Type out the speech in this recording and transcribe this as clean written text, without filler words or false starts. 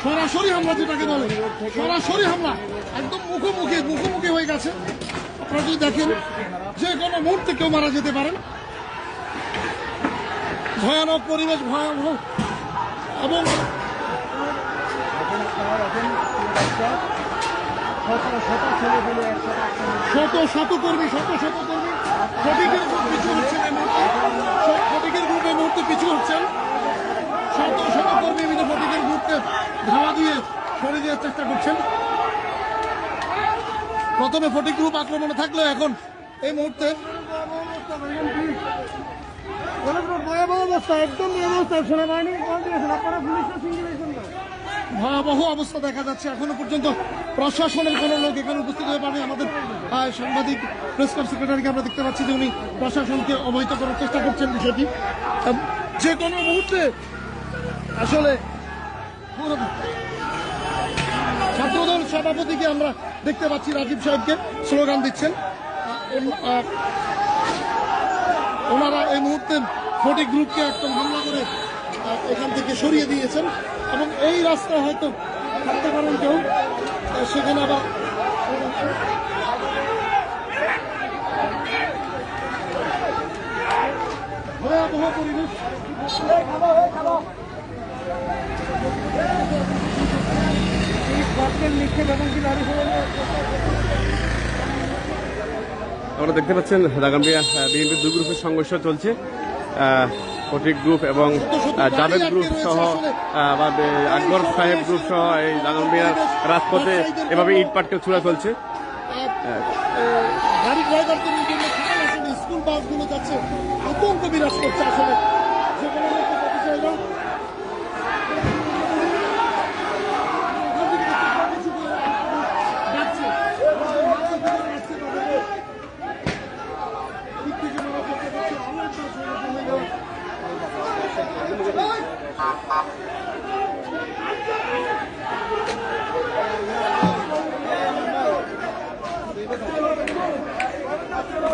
সরাসরি হামলা যেটাকে বলে, সরাসরি হামলা একদম মুখোমুখি হয়ে গেছে। আপনারা যদি দেখেন যে কোনো মুহূর্তে কেউ মারা যেতে পারেন। ভয়ানক পরিবেশ, ভয়াবহ, এবং শত কর্মী ফটিকের গ্রুপ পিছু হচ্ছেন এই মুহূর্তে, ফটিকের গ্রুপ এই মুহূর্তে পিছু হচ্ছেন। শত কর্মী মিলে ফটিকের গ্রুপকে ধাওয়া দিয়ে সরিয়ে দেওয়ার চেষ্টা করছেন। প্রথমে ফটিক গ্রুপ আক্রমণে থাকলেও এখন এই মুহূর্তে ভয়াবহ অবস্থা দেখা যাচ্ছে। এখনো পর্যন্ত প্রশাসনের কোনো লোক এখানে উপস্থিত হয়ে পারেনি। আমাদের সাংবাদিক প্রেস ক্লাব সেক্রেটারিকে আমরা দেখতে পাচ্ছি যে উনি প্রশাসনকে অবহিত করার চেষ্টা করছেন বিষয়টি। যে কোনো মুহূর্তে আসলে ছাত্রদল সভাপতিকে আমরা দেখতে পাচ্ছি রাজীব সাহেবকে স্লোগান দিচ্ছেন। ওনারা এই মুহূর্তে ফটিক গ্রুপকে একদম হামলা করে এখান থেকে সরিয়ে দিয়েছেন এবং এই রাস্তায় হয়তো থাকতে পারেন কেউ, সেখানে আবার ভয়াবহ পরিবেশ। আপনারা দেখতে পাচ্ছেন দাগনভূঞা বিএনপি দুই গ্রুপের সংঘর্ষ চলছে। ফটিক গ্রুপ এবং জাভেদ গ্রুপ সহ আকবর সাহেব গ্রুপ সহ এই দাগনভূঞার রাজপথে এভাবে ইট পাটকেল ছোড়া চলছে। স্কুল বাসগুলো যাচ্ছে, আতঙ্ক বিরাজ করছে আসলে।